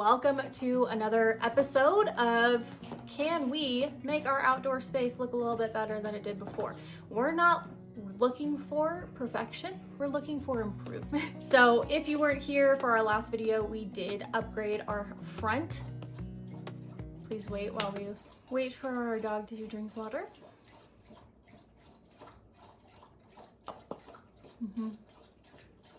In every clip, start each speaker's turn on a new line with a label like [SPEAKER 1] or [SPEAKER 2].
[SPEAKER 1] Welcome to another episode of Can We Make Our Outdoor Space Look a Little Bit Better Than It Did Before? We're not looking for perfection, we're looking for improvement. So if you weren't here for our last video, we did upgrade our front. Please wait while we wait for our dog to drink water.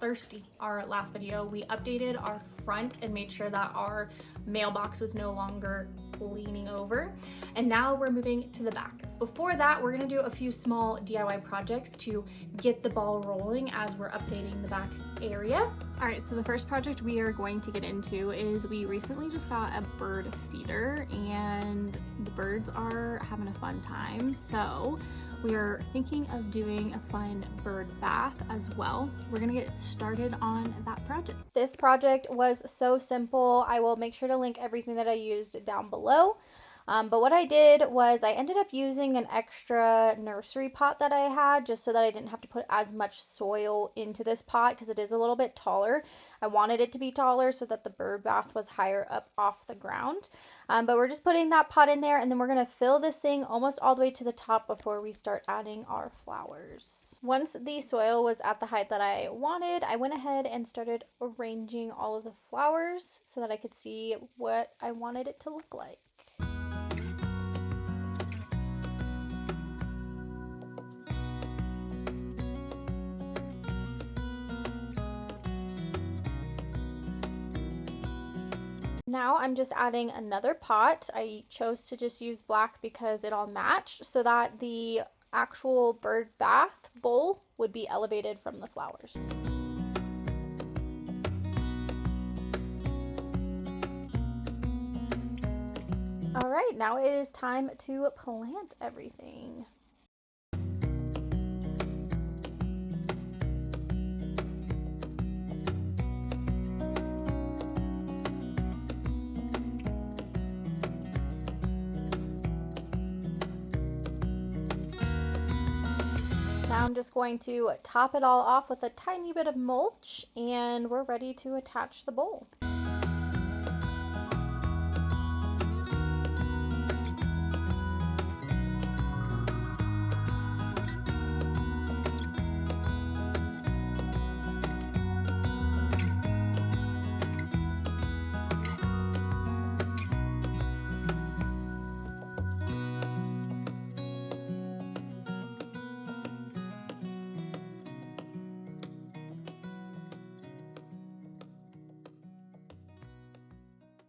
[SPEAKER 1] Thirsty. Our last video, we updated our front and made sure that our mailbox was no longer leaning over. And now we're moving to the back. Before that, we're gonna do a few small DIY projects to get the ball rolling as we're updating the back area. All right, so the first project we are going to get into is we recently just got a bird feeder and the birds are having a fun time. So we are thinking of doing a fun bird bath as well. We're gonna get started on that project. This project was so simple. I will make sure to link everything that I used down below. But what I did was I ended up using an extra nursery pot that I had just so that I didn't have to put as much soil into this pot because it is a little bit taller. I wanted it to be taller so that the bird bath was higher up off the ground. But we're just putting that pot in there and then we're going to fill this thing almost all the way to the top before we start adding our flowers. Once the soil was at the height that I wanted, I went ahead and started arranging all of the flowers so that I could see what I wanted it to look like. Now I'm just adding another pot. I chose to just use black because it all matched so that the actual bird bath bowl would be elevated from the flowers. All right, now it is time to plant everything. Now I'm just going to top it all off with a tiny bit of mulch and we're ready to attach the bowl.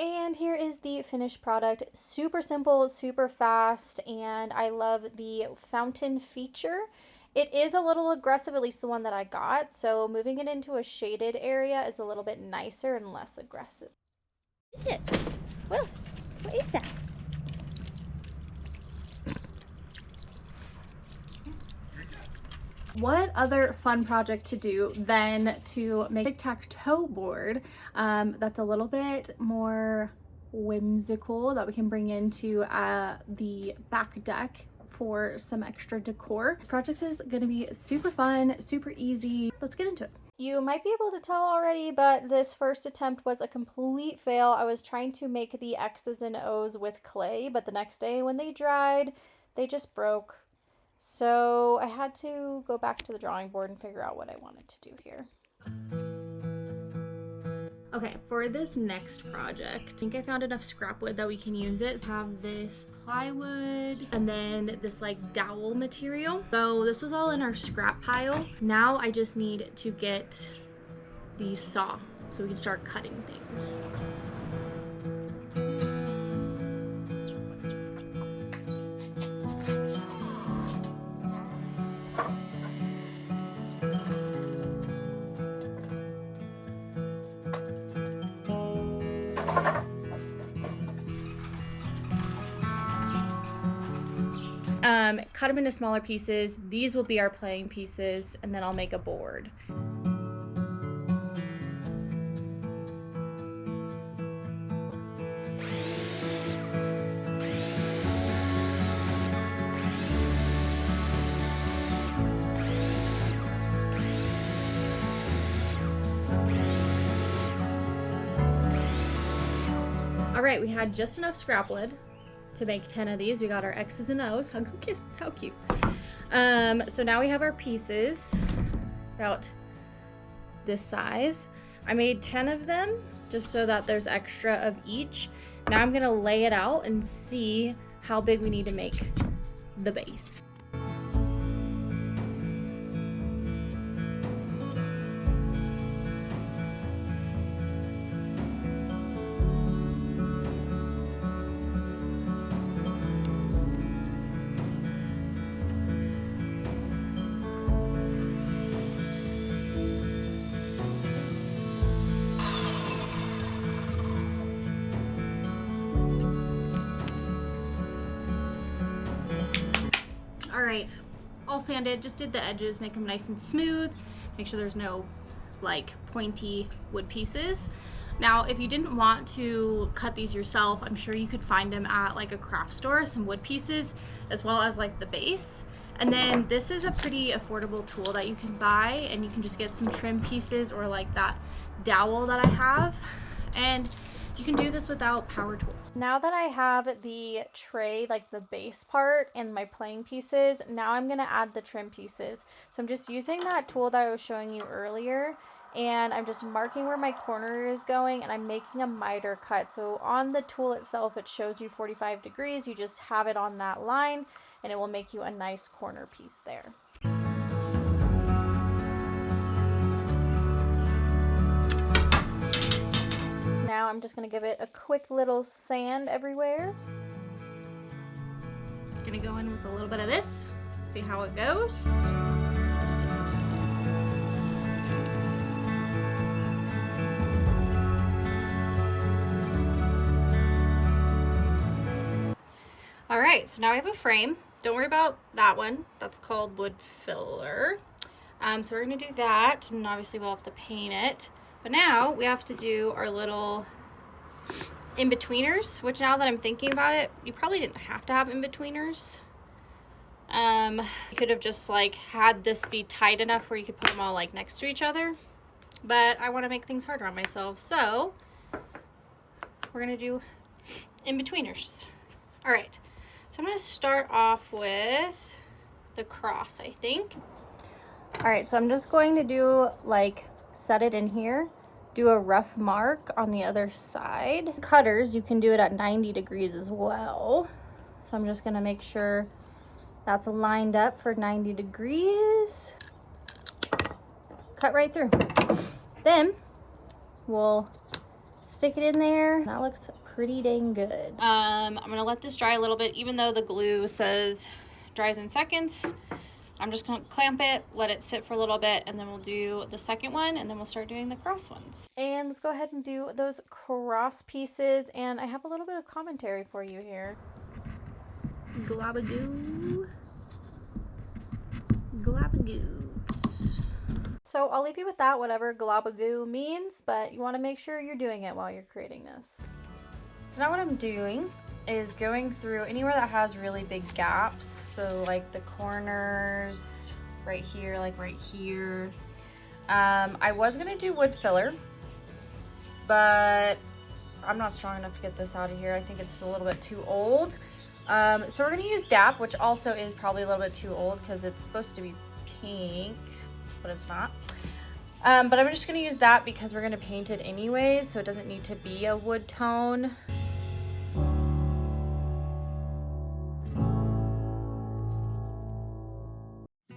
[SPEAKER 1] And here is the finished product. Super simple, super fast, and I love the fountain feature. It is a little aggressive, at least the one that I got, so moving it into a shaded area is a little bit nicer and less aggressive.
[SPEAKER 2] What is it? What is that?
[SPEAKER 1] What other fun project to do than to make a Tic Tac Toe board that's a little bit more whimsical that we can bring into the back deck for some extra decor. This project is going to be super fun, super easy. Let's get into it. You might be able to tell already, but this first attempt was a complete fail. I was trying to make the X's and O's with clay, but the next day when they dried, they just broke. So I had to go back to the drawing board and figure out what I wanted to do here. Okay, for this next project, I think I found enough scrap wood that we can use it. Have this plywood and then this like dowel material. So this was all in our scrap pile. Now I just need to get the saw so we can start cutting things. Cut them into smaller pieces. These will be our playing pieces, and then I'll make a board. All right, we had just enough scrap wood to make 10 of these. We got our X's and O's, hugs and kisses, how cute. So now we have our pieces about this size. I made 10 of them just so that there's extra of each. Now I'm gonna lay it out and see how big we need to make the base. All right, all sanded, just did the edges, make them nice and smooth, make sure there's no like pointy wood pieces. Now, if you didn't want to cut these yourself, I'm sure you could find them at like a craft store, some wood pieces, as well as like the base. And then this is a pretty affordable tool that you can buy, and you can just get some trim pieces or like that dowel that I have. And you can do this without power tools. Now that I have the tray, like the base part and my playing pieces, now I'm gonna add the trim pieces. So I'm just using that tool that I was showing you earlier, and I'm just marking where my corner is going, and I'm making a miter cut. So on the tool itself, it shows you 45 degrees. You just have it on that line, and it will make you a nice corner piece there. Now I'm just going to give it a quick little sand everywhere. It's going to go in with a little bit of this, see how it goes. All right, so now we have a frame. Don't worry about that one. That's called wood filler. So we're going to do that, and obviously we'll have to paint it. But now we have to do our little in-betweeners, which now that I'm thinking about it, you probably didn't have to have in-betweeners. You could have just like had this be tight enough where you could put them all like next to each other. But I want to make things harder on myself, so we're going to do in-betweeners. All right, so I'm going to start off with the cross, I think. All right, so I'm just going to do like set it in here, do a rough mark on the other side. Cutters, you can do it at 90 degrees as well. So I'm just gonna make sure that's lined up for 90 degrees. Cut right through. Then we'll stick it in there. That looks pretty dang good. I'm gonna let this dry a little bit, even though the glue says dries in seconds. I'm just gonna clamp it, let it sit for a little bit, and then we'll do the second one, and then we'll start doing the cross ones. And let's go ahead and do those cross pieces, and I have a little bit of commentary for you here. Globagoo. Globagoots. So I'll leave you with that, whatever globagoo means, but you wanna make sure you're doing it while you're creating this. So now what I'm doing is going through anywhere that has really big gaps, so like the corners right here, like right here. I was gonna do wood filler, but I'm not strong enough to get this out of here. I think it's a little bit too old. So we're gonna use DAP, which also is probably a little bit too old because it's supposed to be pink, but it's not. But I'm just gonna use that because we're gonna paint it anyways, so it doesn't need to be a wood tone.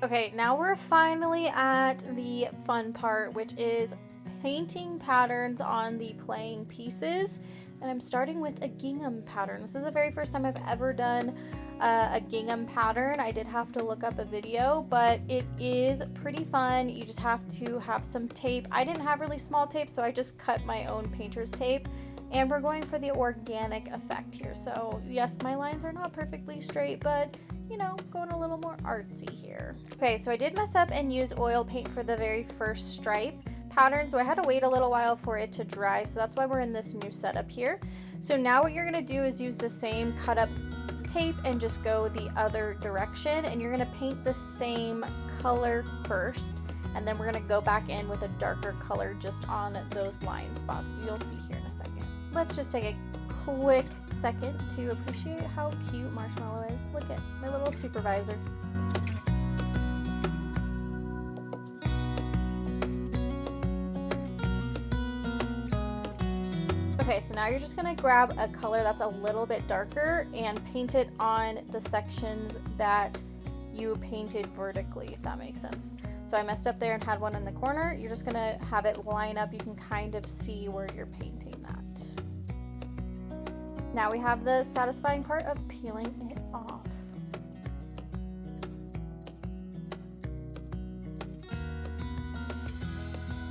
[SPEAKER 1] Okay, now we're finally at the fun part, which is painting patterns on the playing pieces. And I'm starting with a gingham pattern. This is the very first time I've ever done a gingham pattern. I did have to look up a video, but it is pretty fun. You just have to have some tape. I didn't have really small tape, so I just cut my own painter's tape. And we're going for the organic effect here. So yes, my lines are not perfectly straight, but you know, going a little more artsy here. Okay, so I did mess up and use oil paint for the very first stripe pattern, so I had to wait a little while for it to dry, so that's why we're in this new setup here. So now what you're gonna do is use the same cut up tape and just go the other direction, and you're gonna paint the same color first, and then we're gonna go back in with a darker color just on those line spots. So you'll see here in a second. Let's just take a quick second to appreciate how cute Marshmallow is. Look at my little supervisor. Okay, so now you're just gonna grab a color that's a little bit darker and paint it on the sections that you painted vertically, if that makes sense. So I messed up there and had one in the corner. You're just gonna have it line up. You can kind of see where you're painting that. Now we have the satisfying part of peeling it off.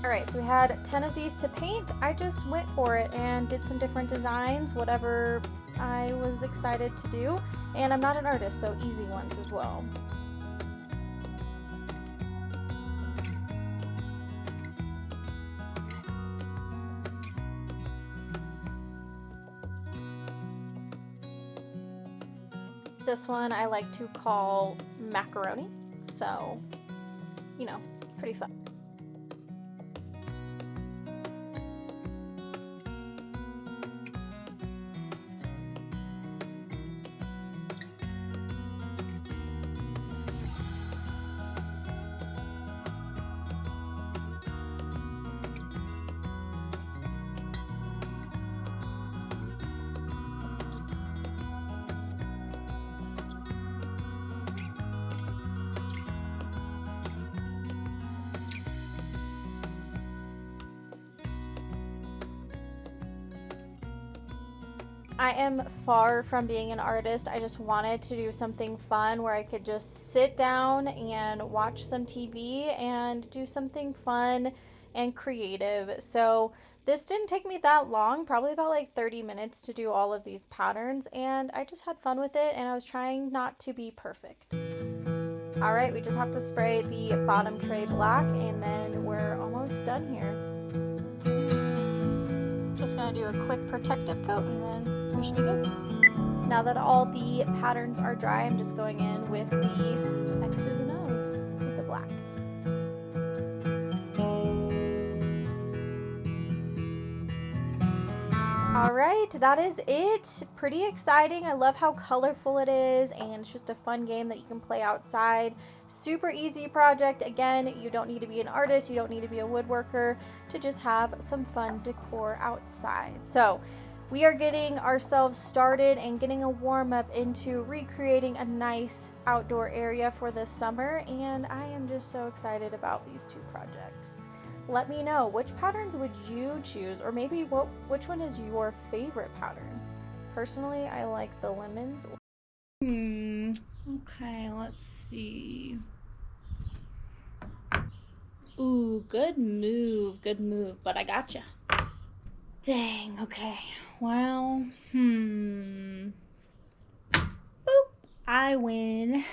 [SPEAKER 1] Alright, so we had 10 of these to paint. I just went for it and did some different designs, whatever I was excited to do. And I'm not an artist, so easy ones as well. This one I like to call macaroni, so, you know, pretty fun. I am far from being an artist. I just wanted to do something fun where I could just sit down and watch some TV and do something fun and creative. So this didn't take me that long, probably about like 30 minutes to do all of these patterns, and I just had fun with it, and I was trying not to be perfect. All right, we just have to spray the bottom tray black, and then we're almost done here. Just gonna do a quick protective coat, and then we should be good. Now that all the patterns are dry, I'm just going in with the X's and O's with the black. All right, that is it. Pretty exciting. I love how colorful it is, and it's just a fun game that you can play outside. Super easy project. Again, you don't need to be an artist, you don't need to be a woodworker to just have some fun decor outside. So we are getting ourselves started and getting a warm up into recreating a nice outdoor area for this summer, and I am just so excited about these two projects. Let me know, which patterns would you choose, or maybe which one is your favorite pattern? Personally, I like the lemons.
[SPEAKER 2] Okay, let's see. Ooh, good move, but I gotcha. Dang, okay. Well, boop, I win.